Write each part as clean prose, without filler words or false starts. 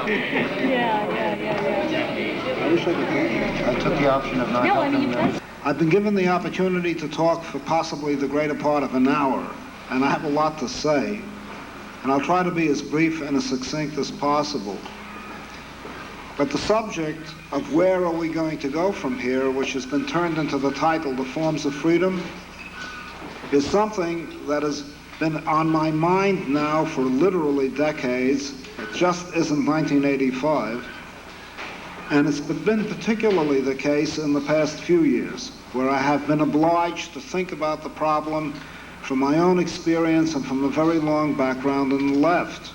I wish I could hear you. I took the option of not helping them. I've been given the opportunity to talk for possibly the greater part of an hour, and I have a lot to say, and I'll try to be as brief and as succinct as possible. But the subject of where are we going to go from here, which has been turned into the title, The Forms of Freedom, is something that has been on my mind now for literally decades. It just isn't 1985. And it's been particularly the case in the past few years, where I have been obliged to think about the problem from my own experience and from a very long background in the left.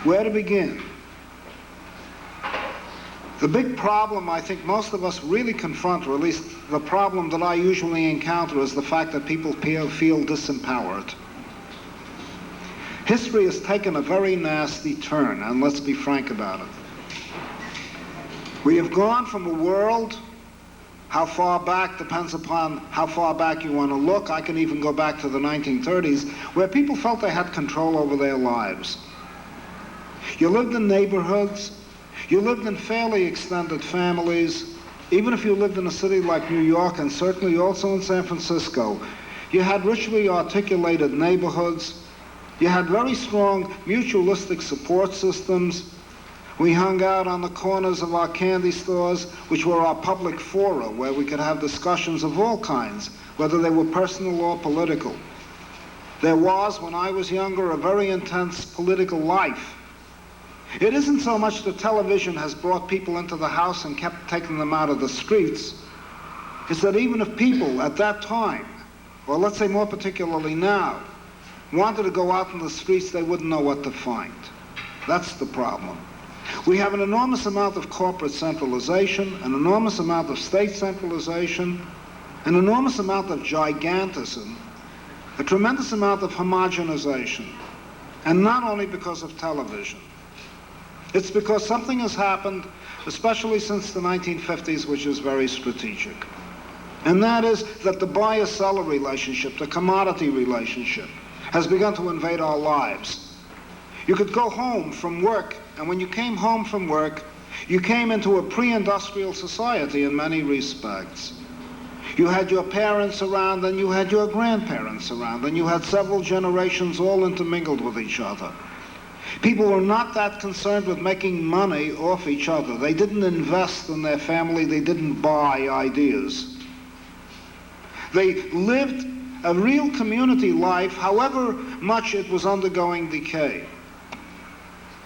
Where to begin? The big problem I think most of us really confront, or at least the problem that I usually encounter, is the fact that people feel disempowered. History has taken a very nasty turn, and let's be frank about it. We have gone from a world, how far back depends upon how far back you want to look. I can even go back to the 1930s, where people felt they had control over their lives. You lived in neighborhoods, you lived in fairly extended families. Even if you lived in a city like New York, and certainly also in San Francisco, you had richly articulated neighborhoods. You had very strong mutualistic support systems. We hung out on the corners of our candy stores, which were our public fora, where we could have discussions of all kinds, whether they were personal or political. There was, when I was younger, a very intense political life. It isn't so much that television has brought people into the house and kept taking them out of the streets. It's that even if people at that time, or let's say more particularly now, wanted to go out in the streets, they wouldn't know what to find. That's the problem. We have an enormous amount of corporate centralization, an enormous amount of state centralization, an enormous amount of gigantism, a tremendous amount of homogenization, and not only because of television. It's because something has happened, especially since the 1950s, which is very strategic. And that is that the buyer-seller relationship, the commodity relationship, has begun to invade our lives. You could go home from work, and when you came home from work, you came into a pre-industrial society in many respects. You had your parents around, and you had your grandparents around, and you had several generations all intermingled with each other. People were not that concerned with making money off each other. They didn't invest in their family. They didn't buy ideas. They lived a real community life, however much it was undergoing decay.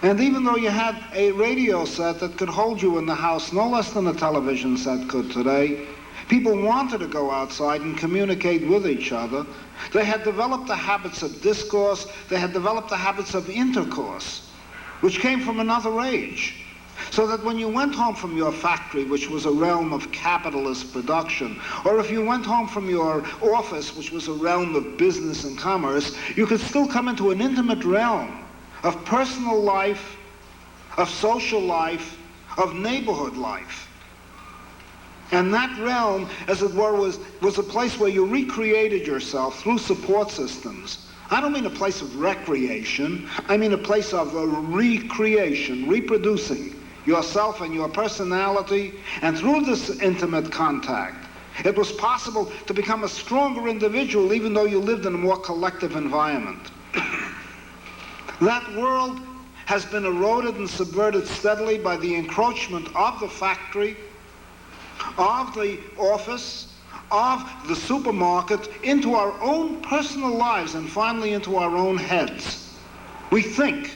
And even though you had a radio set that could hold you in the house no less than a television set could today, people wanted to go outside and communicate with each other. They had developed the habits of discourse. They had developed the habits of intercourse, which came from another age. So that when you went home from your factory, which was a realm of capitalist production, or if you went home from your office, which was a realm of business and commerce, you could still come into an intimate realm of personal life, of social life, of neighborhood life. And that realm, as it were, was a place where you recreated yourself through support systems. I don't mean a place of recreation. I mean a place of recreation, reproducing yourself and your personality. And through this intimate contact, it was possible to become a stronger individual even though you lived in a more collective environment. That world has been eroded and subverted steadily by the encroachment of the factory, of the office, of the supermarket into our own personal lives and finally into our own heads. We think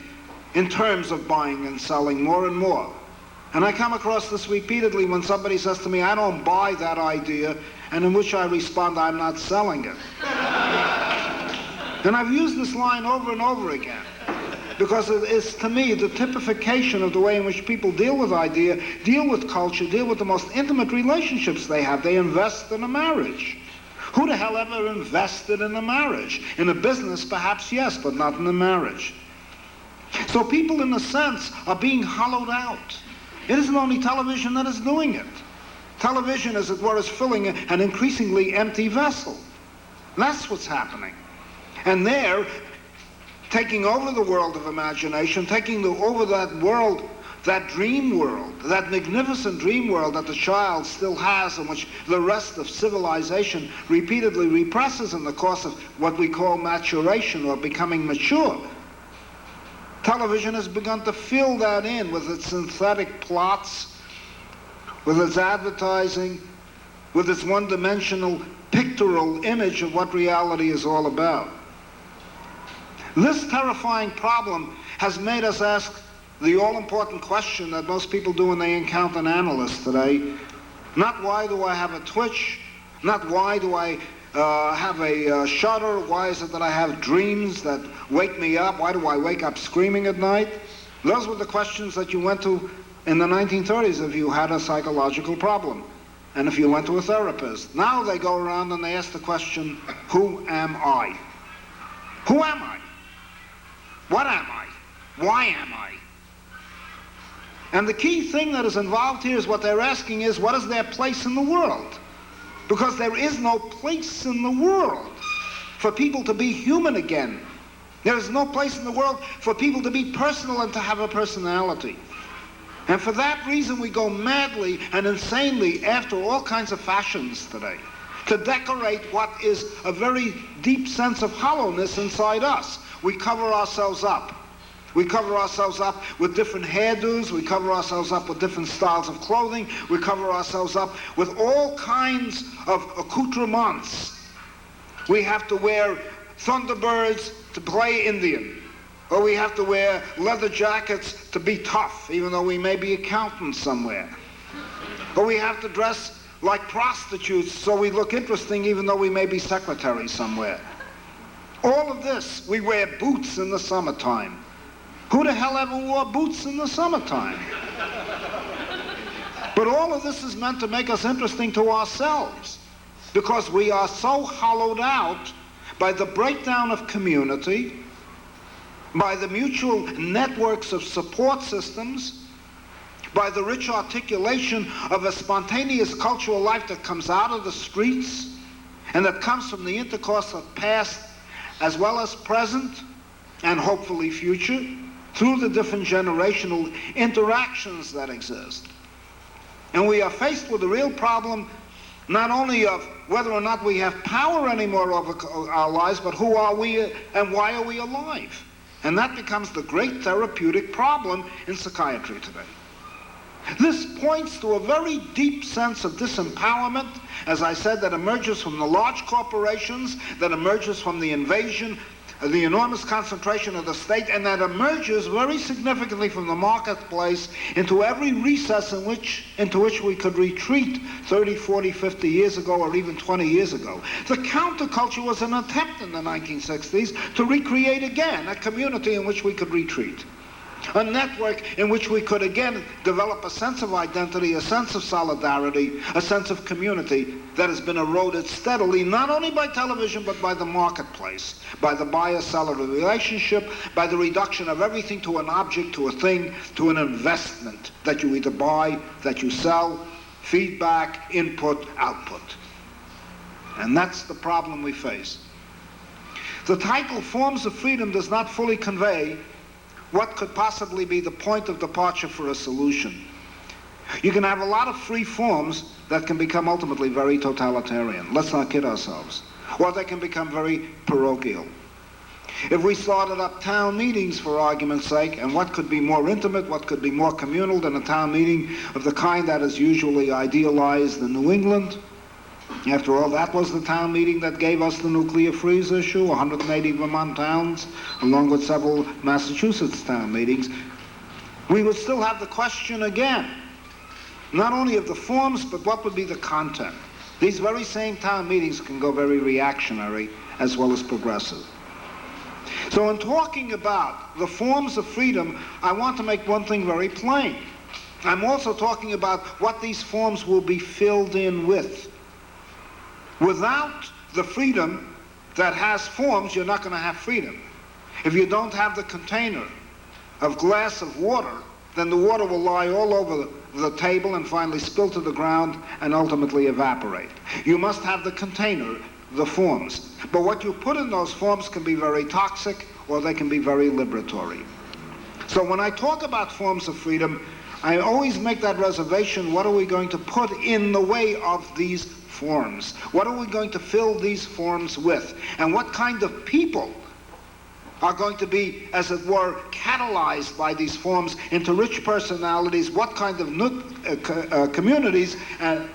in terms of buying and selling more and more. And I come across this repeatedly when somebody says to me, I don't buy that idea, and in which I respond, I'm not selling it. And I've used this line over and over again, because it is, to me, the typification of the way in which people deal with idea, deal with culture, deal with the most intimate relationships they have. They invest in a marriage. Who the hell ever invested in a marriage? In a business, perhaps, yes, but not in a marriage. So people, in a sense, are being hollowed out. It isn't only television that is doing it. Television, as it were, is filling an increasingly empty vessel. That's what's happening. And there, taking over the world of imagination, taking over that world, that dream world, that magnificent dream world that the child still has and which the rest of civilization repeatedly represses in the course of what we call maturation or becoming mature. Television has begun to fill that in with its synthetic plots, with its advertising, with its one-dimensional pictorial image of what reality is all about. This terrifying problem has made us ask the all-important question that most people do when they encounter an analyst today. Not why do I have a twitch, not why do I have a shudder, why is it that I have dreams that wake me up, why do I wake up screaming at night? Those were the questions that you went to in the 1930s if you had a psychological problem and if you went to a therapist. Now they go around and they ask the question, who am I? Who am I? What am I? Why am I? And the key thing that is involved here is what they're asking is, what is their place in the world? Because there is no place in the world for people to be human again. There is no place in the world for people to be personal and to have a personality. And for that reason we go madly and insanely after all kinds of fashions today to decorate what is a very deep sense of hollowness inside us. We cover ourselves up. We cover ourselves up with different hairdos. We cover ourselves up with different styles of clothing. We cover ourselves up with all kinds of accoutrements. We have to wear Thunderbirds to play Indian. Or we have to wear leather jackets to be tough, even though we may be accountants somewhere. Or we have to dress like prostitutes so we look interesting, even though we may be secretaries somewhere. All of this, we wear boots in the summertime. Who the hell ever wore boots in the summertime? But all of this is meant to make us interesting to ourselves because we are so hollowed out by the breakdown of community, by the mutual networks of support systems, by the rich articulation of a spontaneous cultural life that comes out of the streets and that comes from the intercourse of past as well as present and hopefully future, through the different generational interactions that exist. And we are faced with the real problem not only of whether or not we have power anymore over our lives, but who are we and why are we alive? And that becomes the great therapeutic problem in psychiatry today. This points to a very deep sense of disempowerment, as I said, that emerges from the large corporations, that emerges from the invasion, the enormous concentration of the state, and that emerges very significantly from the marketplace into every recess into which we could retreat 30, 40, 50 years ago, or even 20 years ago. The counterculture was an attempt in the 1960s to recreate again a community in which we could retreat. A network in which we could again develop a sense of identity, a sense of solidarity, a sense of community that has been eroded steadily, not only by television, but by the marketplace, by the buyer-seller relationship, by the reduction of everything to an object, to a thing, to an investment that you either buy, that you sell, feedback, input, output. And that's the problem we face. The title Forms of Freedom does not fully convey what could possibly be the point of departure for a solution. You can have a lot of free forms that can become ultimately very totalitarian. Let's not kid ourselves. Or they can become very parochial. If we started up town meetings, for argument's sake, and what could be more intimate, what could be more communal than a town meeting of the kind that is usually idealized in New England? After all, that was the town meeting that gave us the nuclear freeze issue, 180 Vermont towns, along with several Massachusetts town meetings. We would still have the question again, not only of the forms, but what would be the content. These very same town meetings can go very reactionary as well as progressive. So in talking about the forms of freedom, I want to make one thing very plain. I'm also talking about what these forms will be filled in with. Without the freedom that has forms, you're not going to have freedom. If you don't have the container of glass of water, then the water will lie all over the table and finally spill to the ground and ultimately evaporate. You must have the container, the forms. But what you put in those forms can be very toxic or they can be very liberatory. So when I talk about forms of freedom, I always make that reservation: what are we going to put in the way of these forms? What are we going to fill these forms with? And what kind of people are going to be, as it were, catalyzed by these forms into rich personalities? What kind of communities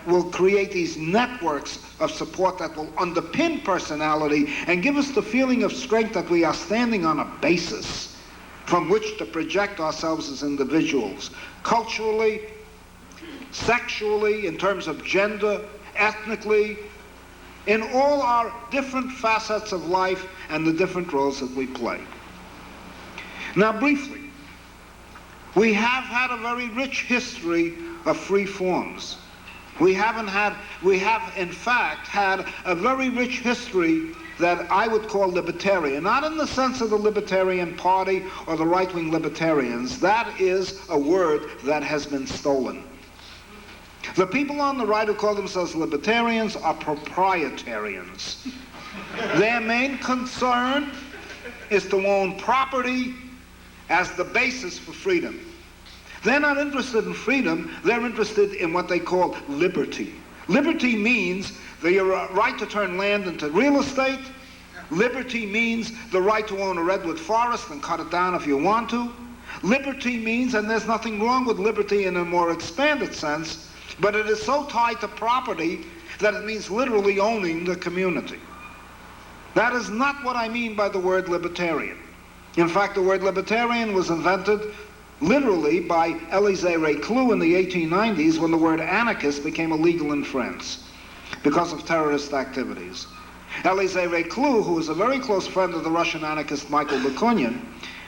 will create these networks of support that will underpin personality and give us the feeling of strength that we are standing on a basis from which to project ourselves as individuals, culturally, sexually, in terms of gender, ethnically, in all our different facets of life and the different roles that we play. Now, briefly, we have had a very rich history of free forms. We have in fact had a very rich history that I would call libertarian, not in the sense of the Libertarian Party or the right-wing libertarians. That is a word that has been stolen. The people on the right who call themselves libertarians are proprietarians. Their main concern is to own property as the basis for freedom. They're not interested in freedom, they're interested in what they call liberty. Liberty means the right to turn land into real estate. Liberty means the right to own a redwood forest and cut it down if you want to. Liberty means, and there's nothing wrong with liberty in a more expanded sense, but it is so tied to property that it means literally owning the community. That is not what I mean by the word libertarian. In fact, the word libertarian was invented literally by Élisée Reclus in the 1890s when the word anarchist became illegal in France because of terrorist activities. Élisée Reclus, who was a very close friend of the Russian anarchist Michael Bookchin,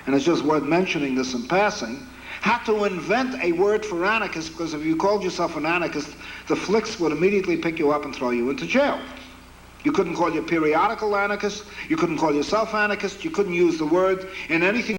and it's just worth mentioning this in passing, had to invent a word for anarchist because if you called yourself an anarchist, the flicks would immediately pick you up and throw you into jail. You couldn't call your periodical anarchist, you couldn't call yourself anarchist, you couldn't use the word in anything